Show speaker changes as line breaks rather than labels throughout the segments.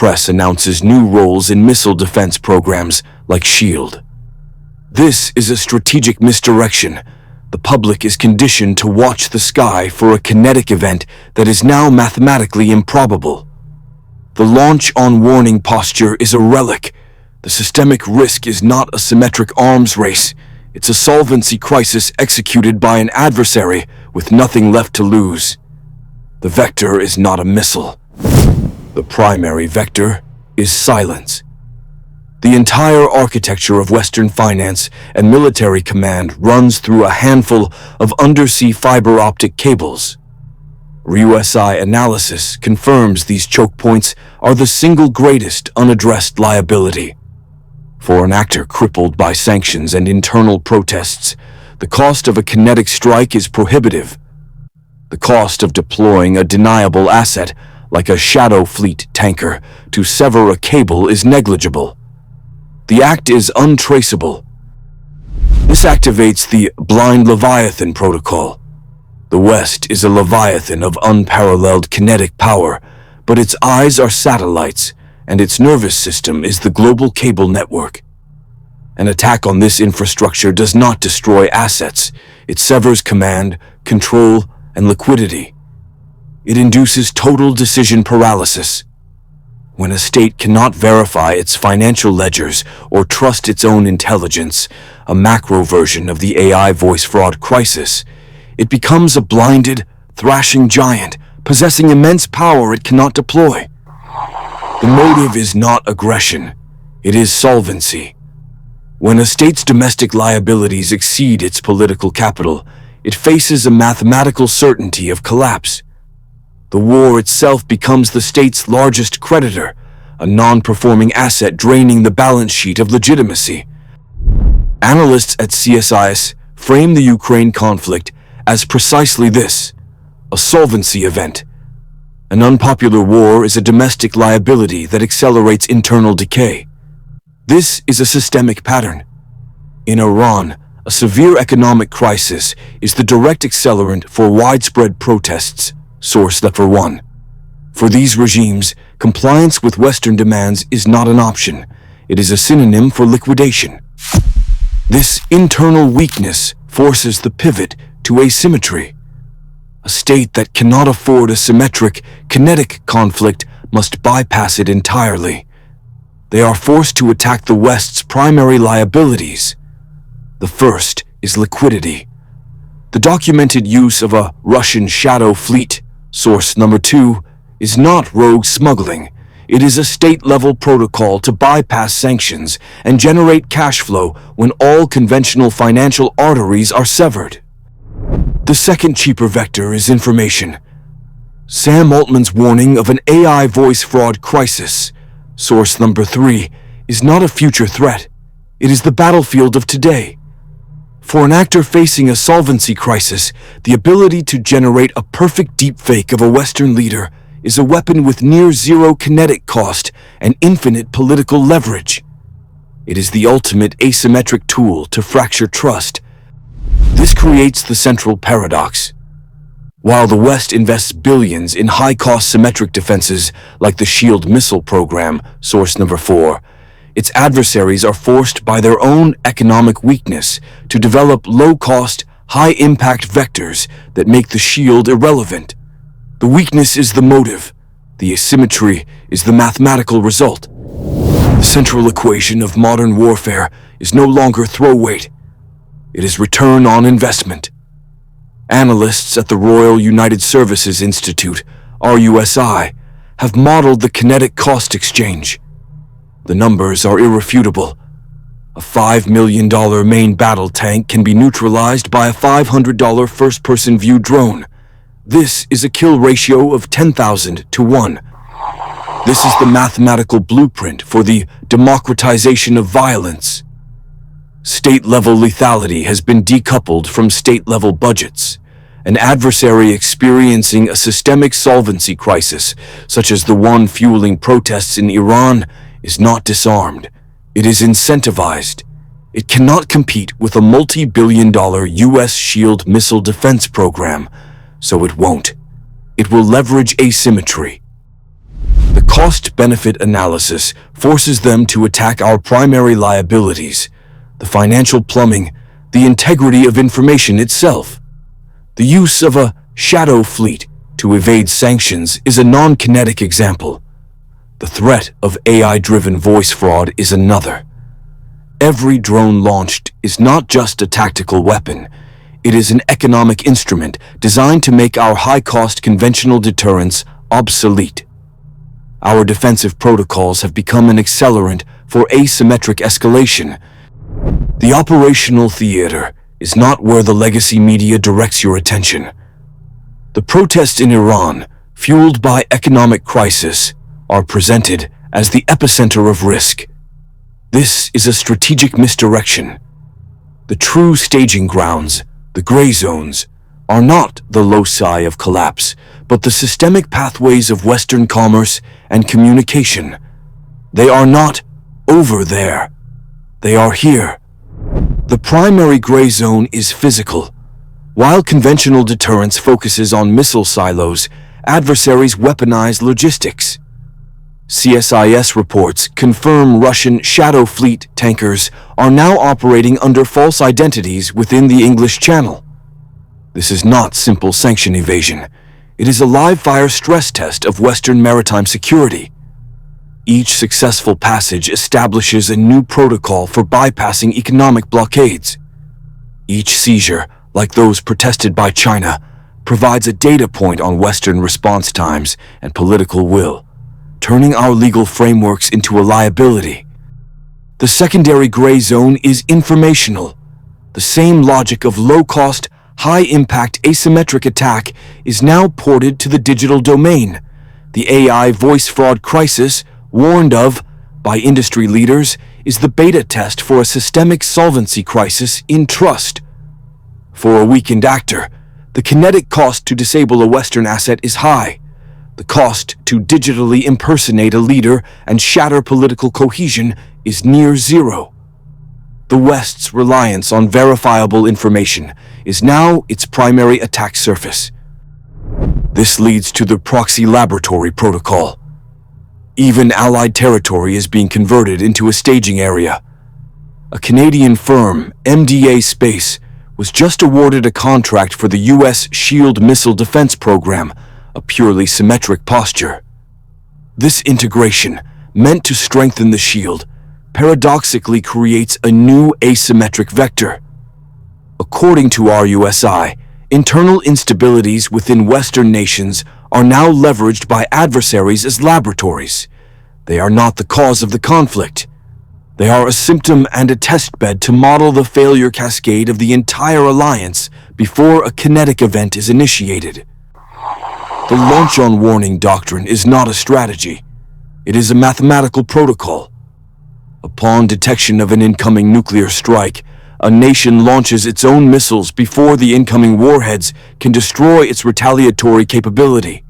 press announces new roles in missile defense programs like SHIELD. This is a strategic misdirection. The public is conditioned to watch the sky for a kinetic event that is now mathematically improbable. The launch on warning posture is a relic. The systemic risk is not a symmetric arms race. It's a solvency crisis executed by an adversary with nothing left to lose. The vector is not a missile. The primary vector is silence. The entire architecture of Western finance and military command runs through a handful of undersea fiber optic cables. RUSI analysis confirms these choke points are the single greatest unaddressed liability. For an actor crippled by sanctions and internal protests, the cost of a kinetic strike is prohibitive. The cost of deploying a deniable asset, like a Shadow Fleet tanker, to sever a cable is negligible. The act is untraceable. This activates the Blind Leviathan protocol. The West is a Leviathan of unparalleled kinetic power, but its eyes are satellites, and its nervous system is the global cable network. An attack on this infrastructure does not destroy assets. It severs command, control, and liquidity. It induces total decision paralysis. When a state cannot verify its financial ledgers or trust its own intelligence, a macro version of the AI voice fraud crisis, it becomes a blinded, thrashing giant, possessing immense power it cannot deploy. The motive is not aggression, it is solvency. When a state's domestic liabilities exceed its political capital, it faces a mathematical certainty of collapse. The war itself becomes the state's largest creditor, a non-performing asset draining the balance sheet of legitimacy. Analysts at CSIS frame the Ukraine conflict as precisely this, a solvency event. An unpopular war is a domestic liability that accelerates internal decay. This is a systemic pattern. In Iran, a severe economic crisis is the direct accelerant for widespread protests. Source number 1. For these regimes, compliance with Western demands is not an option. It is a synonym for liquidation. This internal weakness forces the pivot to asymmetry. A state that cannot afford a symmetric, kinetic conflict must bypass it entirely. They are forced to attack the West's primary liabilities. The first is liquidity. The documented use of a Russian Shadow Fleet, source number 2, is not rogue smuggling. It is a state-level protocol to bypass sanctions and generate cash flow when all conventional financial arteries are severed. The second cheaper vector is information. Sam Altman's warning of an AI voice fraud crisis, source number 3, is not a future threat. It is the battlefield of today. For an actor facing a solvency crisis, the ability to generate a perfect deepfake of a Western leader is a weapon with near-zero kinetic cost and infinite political leverage. It is the ultimate asymmetric tool to fracture trust. This creates the central paradox. While the West invests billions in high-cost symmetric defenses like the SHIELD missile program, source number 4, its adversaries are forced by their own economic weakness to develop low-cost, high-impact vectors that make the SHIELD irrelevant. The weakness is the motive. The asymmetry is the mathematical result. The central equation of modern warfare is no longer throw weight. It is return on investment. Analysts at the Royal United Services Institute, RUSI, have modeled the kinetic cost exchange. The numbers are irrefutable. A $5 million main battle tank can be neutralized by a $500 first-person view drone. This is a kill ratio of 10,000 to 1. This is the mathematical blueprint for the democratization of violence. State-level lethality has been decoupled from state-level budgets. An adversary experiencing a systemic solvency crisis, such as the one fueling protests in Iran, is not disarmed. It is incentivized. It cannot compete with a multi-billion-dollar U.S. SHIELD missile defense program, so it won't. It will leverage asymmetry. The cost-benefit analysis forces them to attack our primary liabilities, the financial plumbing, the integrity of information itself. The use of a shadow fleet to evade sanctions is a non-kinetic example. The threat of AI-driven voice fraud is another. Every drone launched is not just a tactical weapon. It is an economic instrument designed to make our high-cost conventional deterrence obsolete. Our defensive protocols have become an accelerant for asymmetric escalation. The operational theater is not where the legacy media directs your attention. The protests in Iran, fueled by economic crisis, are presented as the epicenter of risk. This is a strategic misdirection. The true staging grounds, the gray zones, are not the loci of collapse, but the systemic pathways of Western commerce and communication. They are not over there. They are here. The primary gray zone is physical. While conventional deterrence focuses on missile silos, adversaries weaponize logistics. CSIS reports confirm Russian Shadow Fleet tankers are now operating under false identities within the English Channel. This is not simple sanction evasion. It is a live-fire stress test of Western maritime security. Each successful passage establishes a new protocol for bypassing economic blockades. Each seizure, like those protested by China, provides a data point on Western response times and political will, turning our legal frameworks into a liability. The secondary gray zone is informational. The same logic of low-cost, high-impact asymmetric attack is now ported to the digital domain. The AI voice fraud crisis, warned of by industry leaders, is the beta test for a systemic solvency crisis in trust. For a weakened actor, the kinetic cost to disable a Western asset is high. The cost to digitally impersonate a leader and shatter political cohesion is near zero. The West's reliance on verifiable information is now its primary attack surface. This leads to the proxy laboratory protocol. Even Allied territory is being converted into a staging area. A Canadian firm, MDA Space, was just awarded a contract for the U.S. SHIELD missile defense program, a purely symmetric posture. This integration, meant to strengthen the shield, paradoxically creates a new asymmetric vector. According to RUSI, internal instabilities within Western nations are now leveraged by adversaries as laboratories. They are not the cause of the conflict. They are a symptom and a testbed to model the failure cascade of the entire alliance before a kinetic event is initiated. The launch-on warning doctrine is not a strategy. It is a mathematical protocol. Upon detection of an incoming nuclear strike, a nation launches its own missiles before the incoming warheads can destroy its retaliatory capability.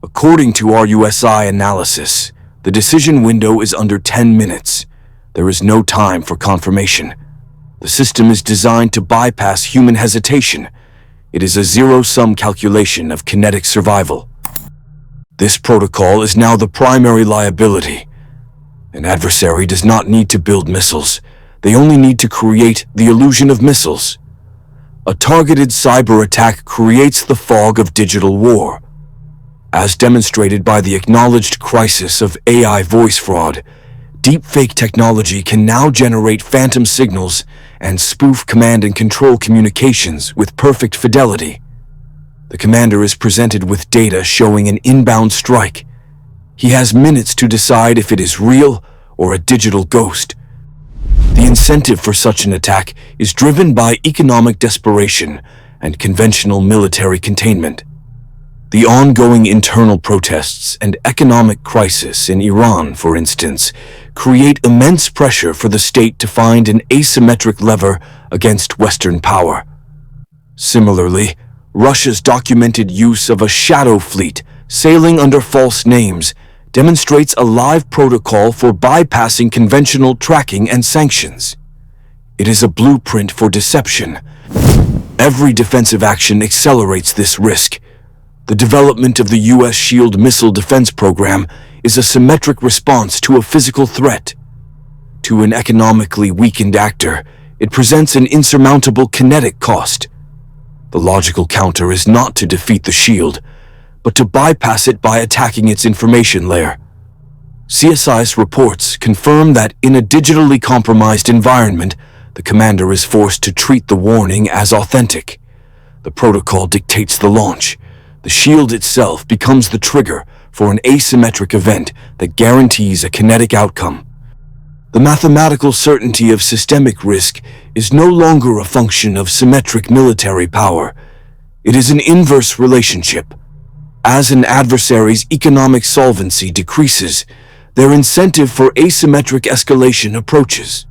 According to RUSI analysis, the decision window is under 10 minutes. There is no time for confirmation. The system is designed to bypass human hesitation. It is a zero-sum calculation of kinetic survival. This protocol is now the primary liability. An adversary does not need to build missiles. They only need to create the illusion of missiles. A targeted cyber attack creates the fog of digital war. As demonstrated by the acknowledged crisis of AI voice fraud, deepfake technology can now generate phantom signals and spoof command and control communications with perfect fidelity. The commander is presented with data showing an inbound strike. He has minutes to decide if it is real or a digital ghost. The incentive for such an attack is driven by economic desperation and conventional military containment. The ongoing internal protests and economic crisis in Iran, for instance, create immense pressure for the state to find an asymmetric lever against Western power. Similarly, Russia's documented use of a shadow fleet sailing under false names demonstrates a live protocol for bypassing conventional tracking and sanctions. It is a blueprint for deception. Every defensive action accelerates this risk. The development of the U.S. SHIELD missile defense program is a symmetric response to a physical threat. To an economically weakened actor, it presents an insurmountable kinetic cost. The logical counter is not to defeat the SHIELD, but to bypass it by attacking its information layer. CSIS reports confirm that in a digitally compromised environment, the commander is forced to treat the warning as authentic. The protocol dictates the launch. The SHIELD itself becomes the trigger for an asymmetric event that guarantees a kinetic outcome. The mathematical certainty of systemic risk is no longer a function of symmetric military power. It is an inverse relationship. As an adversary's economic solvency decreases, their incentive for asymmetric escalation approaches.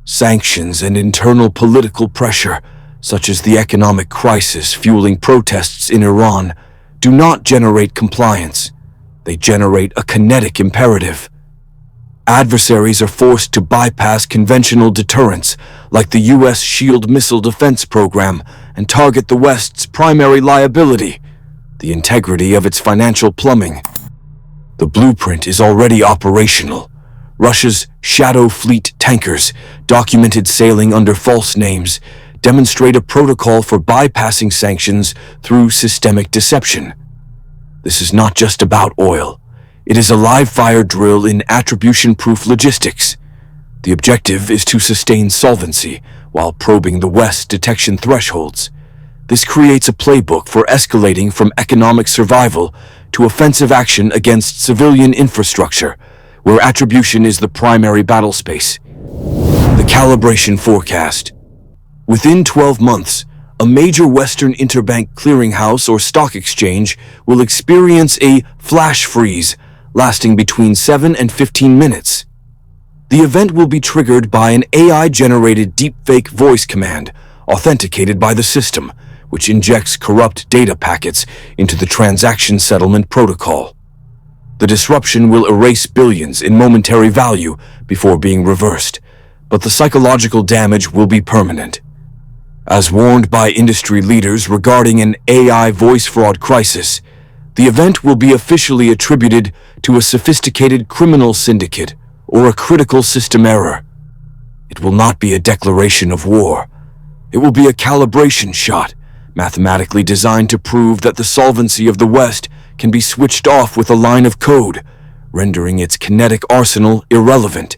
Sanctions and internal political pressure, such as the economic crisis fueling protests in Iran, do not generate compliance. They generate a kinetic imperative. Adversaries are forced to bypass conventional deterrents like the U.S. SHIELD missile defense program and target the West's primary liability, the integrity of its financial plumbing. The blueprint is already operational. Russia's Shadow Fleet tankers, documented sailing under false names, demonstrate a protocol for bypassing sanctions through systemic deception. This is not just about oil. It is a live-fire drill in attribution-proof logistics. The objective is to sustain solvency while probing the West's detection thresholds. This creates a playbook for escalating from economic survival to offensive action against civilian infrastructure, where attribution is the primary battle space. The calibration forecast. Within 12 months, a major Western interbank clearinghouse or stock exchange will experience a flash freeze lasting between 7 and 15 minutes. The event will be triggered by an AI-generated deepfake voice command authenticated by the system, which injects corrupt data packets into the transaction settlement protocol. The disruption will erase billions in momentary value before being reversed, but the psychological damage will be permanent. As warned by industry leaders regarding an AI voice fraud crisis, the event will be officially attributed to a sophisticated criminal syndicate or a critical system error. It will not be a declaration of war. It will be a calibration shot, mathematically designed to prove that the solvency of the West can be switched off with a line of code, rendering its kinetic arsenal irrelevant